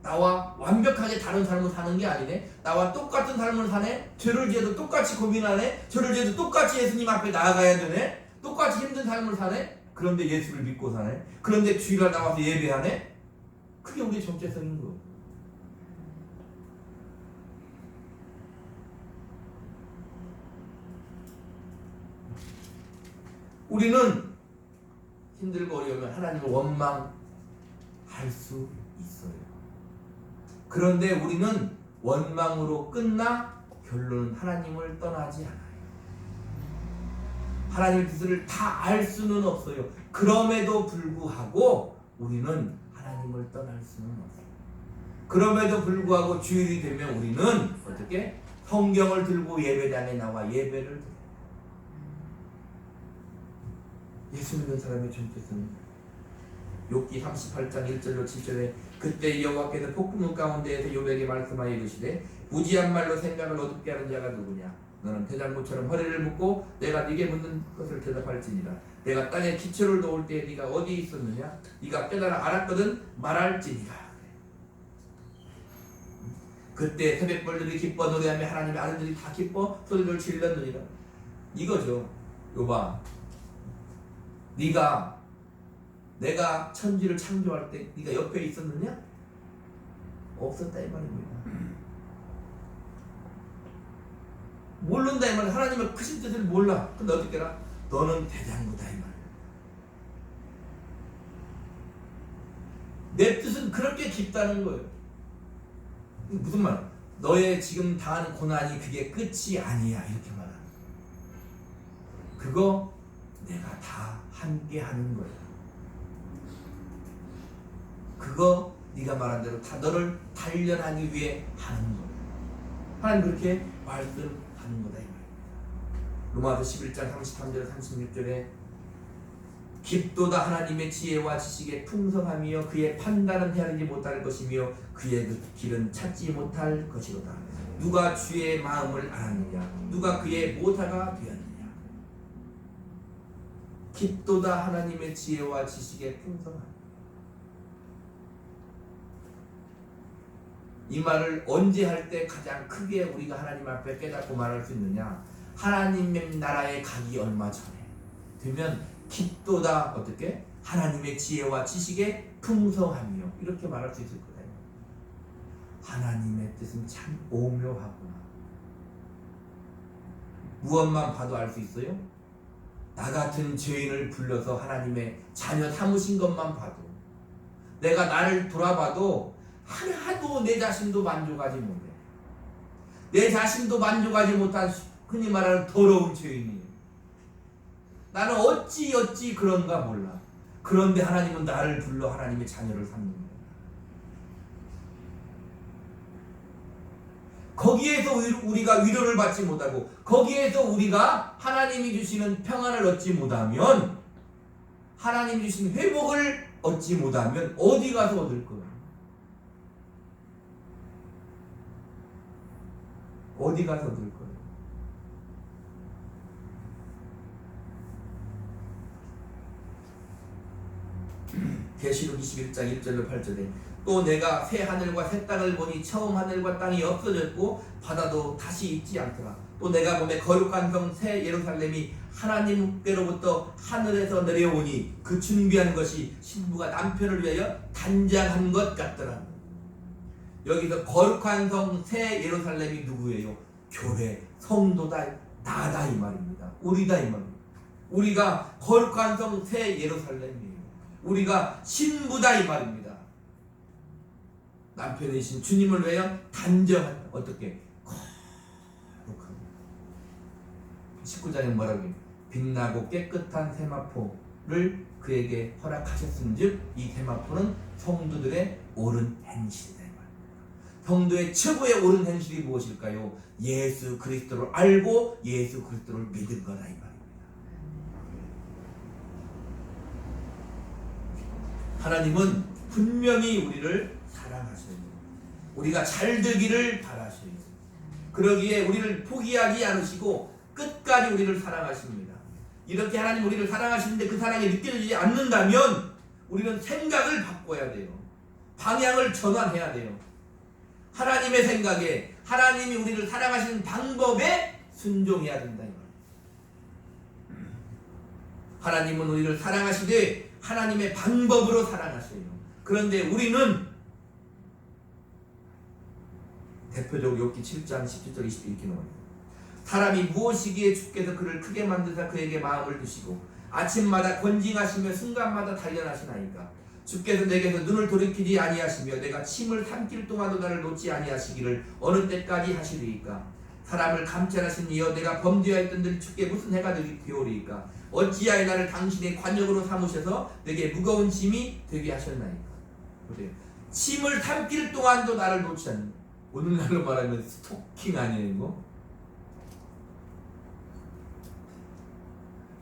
나와 완벽하게 다른 삶을 사는 게 아니네. 나와 똑같은 삶을 사네. 죄를 지어도 똑같이 고민하네. 죄를 지어도 똑같이 예수님 앞에 나아가야 되네. 똑같이 힘든 삶을 사네. 그런데 예수를 믿고 사네. 그런데 주일날 나와서 예배하네. 그게 우리의 정체성인 거예요. 우리는 힘들고 어려우면 하나님을 원망할 수 있어요. 그런데 우리는 원망으로 끝나 결론은 하나님을 떠나지 않아요. 하나님의 뜻을 다 알 수는 없어요. 그럼에도 불구하고 우리는 하나님을 떠날 수는 없어요. 그럼에도 불구하고 주일이 되면 우리는 어떻게? 성경을 들고 예배당에 나와 예배를 드려요. 예수 믿는 사람의 정체성은 욥기 38장 1절로 7절에 그때 여호와께서 폭풍 가운데에서 욥에게 말씀하여 이르시되 무지한 말로 생각을 어둡게 하는 자가 누구냐? 너는 대장부처럼 허리를 묶고 내가 네게 묻는 것을 대답할지니라. 내가 땅에 기초를 놓을 때 네가 어디 있었느냐? 네가 깨달아 알았거든 말할지니라. 그때 새벽벌들이 기뻐 노래하며 하나님의 아들들이 다 기뻐 소리를 질렀느니라. 이거죠. 욥아, 내가 천지를 창조할 때 네가 옆에 있었느냐? 없었다 이 말입니다. 모른다 이 말이야. 하나님의 크신 뜻을 몰라. 근데 어떻게 알아? 너는 대장부다 이 말이야. 내 뜻은 그렇게 깊다는 거예요. 무슨 말? 너의 지금 당하는 고난이 그게 끝이 아니야 이렇게 말하는 거야. 그거 내가 다 함께 하는 거야. 그거 네가 말한 대로 다 너를 단련하기 위해 하는 거야. 하나님 그렇게 말씀하는 거다 이 말이야. 로마서 11장 33절 36절에 깊도다 하나님의 지혜와 지식의 풍성함이요 그의 판단은 헤아리지 못할 것이며 그의 그 길은 찾지 못할 것이로다. 누가 주의 마음을 알았느냐? 누가 그의 모사가 되었느냐? 깊도다 하나님의 지혜와 지식의 풍성함. 이 말을 언제 할 때 가장 크게 우리가 하나님 앞에 깨닫고 말할 수 있느냐? 하나님의 나라에 가기 얼마 전에 되면 깊도다 어떻게? 하나님의 지혜와 지식의 풍성함이요 이렇게 말할 수 있을 거다. 하나님의 뜻은 참 오묘하구나. 무엇만 봐도 알 수 있어요? 나 같은 죄인을 불러서 하나님의 자녀 삼으신 것만 봐도, 내가 나를 돌아봐도 하나도 내 자신도 만족하지 못해. 내 자신도 만족하지 못한 흔히 말하는 더러운 죄인이에요. 나는 어찌 그런가 몰라. 그런데 하나님은 나를 불러 하나님의 자녀를 삼는 거예요. 거기에서 우리가 위로를 받지 못하고 거기에서 우리가 하나님이 주시는 평안을 얻지 못하면, 하나님이 주신 회복을 얻지 못하면 어디 가서 얻을 거예요? 어디 가서 얻을 거예요? 계시록 21장 1절로 8절에 또 내가 새 하늘과 새 땅을 보니 처음 하늘과 땅이 없어졌고 바다도 다시 있지 않더라. 또 내가 보매 거룩한 성 새 예루살렘이 하나님께로부터 하늘에서 내려오니 그 준비한 것이 신부가 남편을 위하여 단장한 것 같더라. 여기서 거룩한 성 새 예루살렘이 누구예요? 교회, 성도다, 나다 이 말입니다. 우리다 이 말입니다. 우리가 거룩한 성 새 예루살렘이에요. 우리가 신부다 이 말입니다. 남편이신 주님을 위하여 단정한, 어떻게? 거룩한. 19장에 뭐라고 해요? 빛나고 깨끗한 세마포를 그에게 허락하셨은즉 이 세마포는 성도들의 옳은 행실이다 이 말입니다. 성도의 최고의 옳은 행실이 무엇일까요? 예수 그리스도를 알고 예수 그리스도를 믿은 거다 이 말입니다. 하나님은 분명히 우리를 사랑하셔요. 우리가 잘 되기를 바라셔요. 그러기에 우리를 포기하지 않으시고 끝까지 우리를 사랑하십니다. 이렇게 하나님 우리를 사랑하시는데 그 사랑이 느껴지지 않는다면 우리는 생각을 바꿔야 돼요. 방향을 전환해야 돼요. 하나님의 생각에, 하나님이 우리를 사랑하시는 방법에 순종해야 된다 이 말이에요. 하나님은 우리를 사랑하시되 하나님의 방법으로 사랑하셔요. 그런데 우리는 대표적으로 욥기 7장 17절 20절 이렇게 나옵니다. 사람이 무엇이기에 주께서 그를 크게 만드사 그에게 마음을 두시고 아침마다 권징하시며 순간마다 단련하시나이까. 주께서 내게서 눈을 돌이키지 아니하시며 내가 침을 삼킬 동안도 나를 놓지 아니하시기를 어느 때까지 하시리이까. 사람을 감찰하신 이여 내가 범죄하였던들 주께 무슨 해가 되오리이까. 어찌하여 나를 당신의 관역으로 삼으셔서 내게 무거운 짐이 되게 하셨나이까. 보세요. 침을 삼킬 동안도 나를 놓지 않는, 오늘날로 말하면 스토킹 아니에요 이거?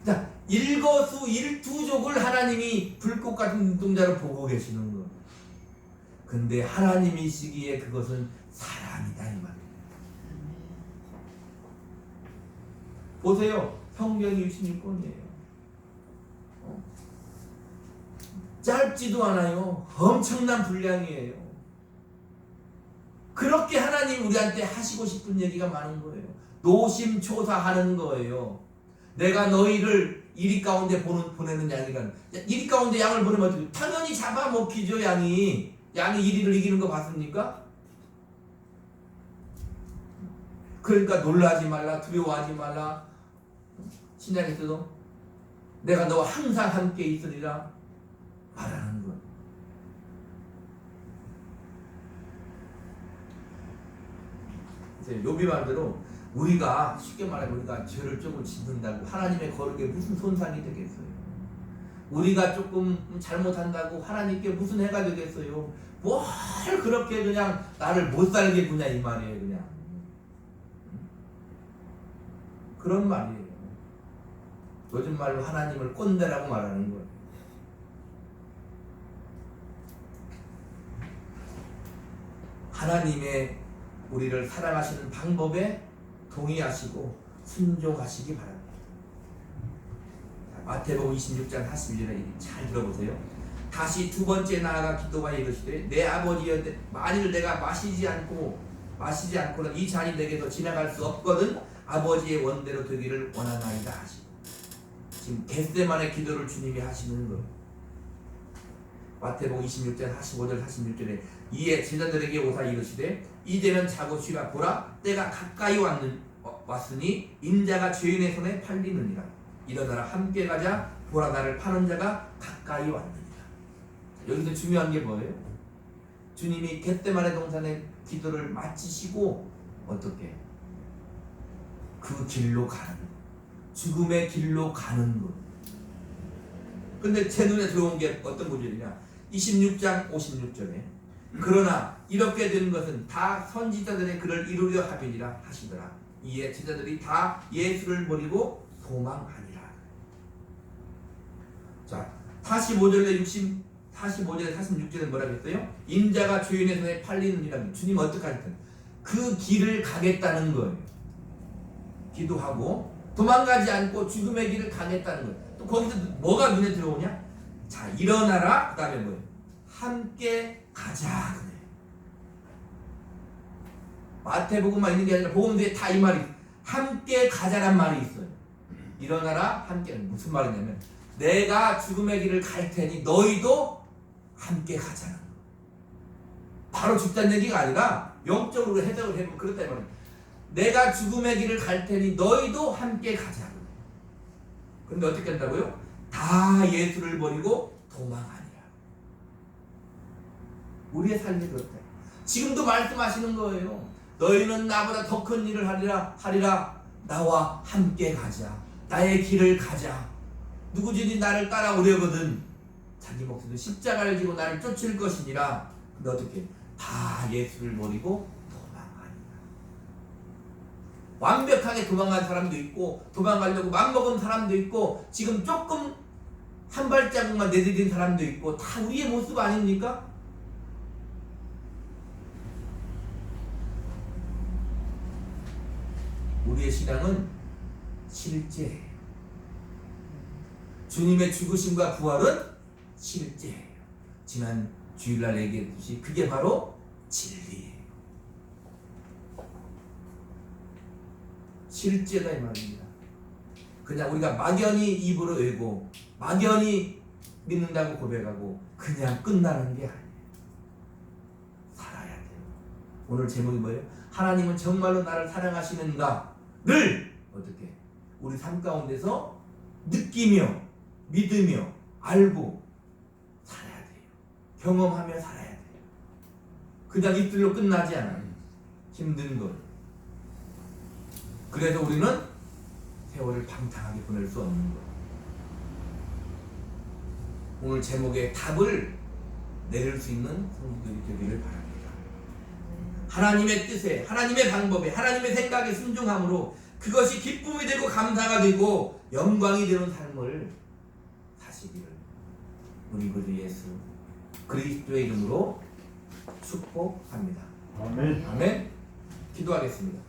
자, 일거수일투족을 하나님이 불꽃 같은 눈동자로 보고 계시는 거. 근데 하나님이시기에 그것은 사랑이다 이 말이에요. 보세요. 성경이 66권이에요. 짧지도 않아요. 엄청난 분량이에요. 그렇게 하나님 우리한테 하시고 싶은 얘기가 많은 거예요. 노심초사하는 거예요. 내가 너희를 이리 가운데 보내는 양이라는. 이리 가운데 양을 보내면 어떻게? 당연히 잡아먹히죠 양이. 양이 이리를 이기는 거 봤습니까? 그러니까 놀라지 말라, 두려워하지 말라. 신약에서도 내가 너와 항상 함께 있으리라 말하는 것. 욥이 말대로 우리가 쉽게 말하면 우리가 죄를 조금 짓는다고 하나님의 거룩에 무슨 손상이 되겠어요? 우리가 조금 잘못한다고 하나님께 무슨 해가 되겠어요? 뭘 그렇게 그냥 나를 못 살게 구냐 이 말이에요. 그냥 그런 말이에요. 요즘 말로 하나님을 꼰대라고 말하는 거예요. 하나님의 우리를 사랑하시는 방법에 동의하시고 순종하시기 바랍니다. 마태복음 26장 41절에 잘 들어보세요. 다시 두 번째 나아가 기도하여 이르시되 내 아버지여 만일 내가 마시지 않고는 이 잔이 내게서 지나갈 수 없거든 아버지의 원대로 되기를 원하나이다 하시고, 지금 겟세마네 기도를 주님이 하시는 거예요. 마태복음 26장 45절 46절에 이에 제자들에게 오사 이르시되 이제는 자고 쉬라. 보라 때가 가까이 왔으니 인자가 죄인의 손에 팔리느니라. 일어나라 함께 가자. 보라 나를 파는 자가 가까이 왔느니라. 여기서 중요한 게 뭐예요? 주님이 겟세마네 동산의 기도를 마치시고 어떻게 그 길로 가는 것, 죽음의 길로 가는 것. 근데 제 눈에 들어온 게 어떤 구절이냐, 26장 56절에 그러나 이렇게 된 것은 다 선지자들의 글을 이루려 함이니라 하시더라. 이에 제자들이 다 예수를 버리고 도망하니라. 자, 45절에 46절에 뭐라고 했어요? 인자가 주인의 손에 팔리느니라. 주님 어떻게 하셨든 그 길을 가겠다는 거예요. 기도하고 도망가지 않고 죽음의 길을 가겠다는 거예요. 또 거기서 뭐가 눈에 들어오냐? 자, 일어나라. 그 다음에 뭐예요? 함께 가자. 그래. 마태복음만 있는 게 아니라 복음서에 다 이 말이 함께 가자란 말이 있어요. 일어나라 함께는 무슨 말이냐면 내가 죽음의 길을 갈 테니 너희도 함께 가자는 거. 바로 죽자는 얘기가 아니라 영적으로 해석을 해보면 그렇다 이 말이에요. 내가 죽음의 길을 갈 테니 너희도 함께 가자. 근데 어떻게 한다고요? 다 예수를 버리고 도망하니라. 우리의 삶이 그렇다. 지금도 말씀하시는 거예요. 너희는 나보다 더 큰 일을 하리라. 나와 함께 가자. 나의 길을 가자. 누구든지 나를 따라오려거든 자기 목숨을 십자가를 지고 나를 쫓을 것이니라. 근데 어떻게? 다 예수를 버리고 도망하니라. 완벽하게 도망간 사람도 있고 도망가려고 맘먹은 사람도 있고 지금 조금 한 발자국만 내디딘 사람도 있고 다 우리의 모습 아닙니까? 우리의 신앙은 실제예요. 주님의 죽으심과 부활은 실제예요. 지난 주일날 얘기했듯이 그게 바로 진리예요. 실제다 이 말입니다. 그냥 우리가 막연히 입으로 외고 막연히 믿는다고 고백하고 그냥 끝나는 게 아니에요. 살아야 돼요. 오늘 제목이 뭐예요? 하나님은 정말로 나를 사랑하시는가? 늘 어떻게 우리 삶 가운데서 느끼며 믿으며 알고 살아야 돼요. 경험하며 살아야 돼요. 그냥 입술로 끝나지 않아요. 힘든 걸. 그래서 우리는 세월을 방탕하게 보낼 수 없는 거예요. 오늘 제목에 답을 내릴 수 있는 성도들이 되기를 바랍니다. 하나님의 뜻에, 하나님의 방법에, 하나님의 생각에 순종함으로 그것이 기쁨이 되고 감사가 되고 영광이 되는 삶을 사시기를 우리 구주 예수 그리스도의 이름으로 축복합니다. 아멘. 아멘. 기도하겠습니다.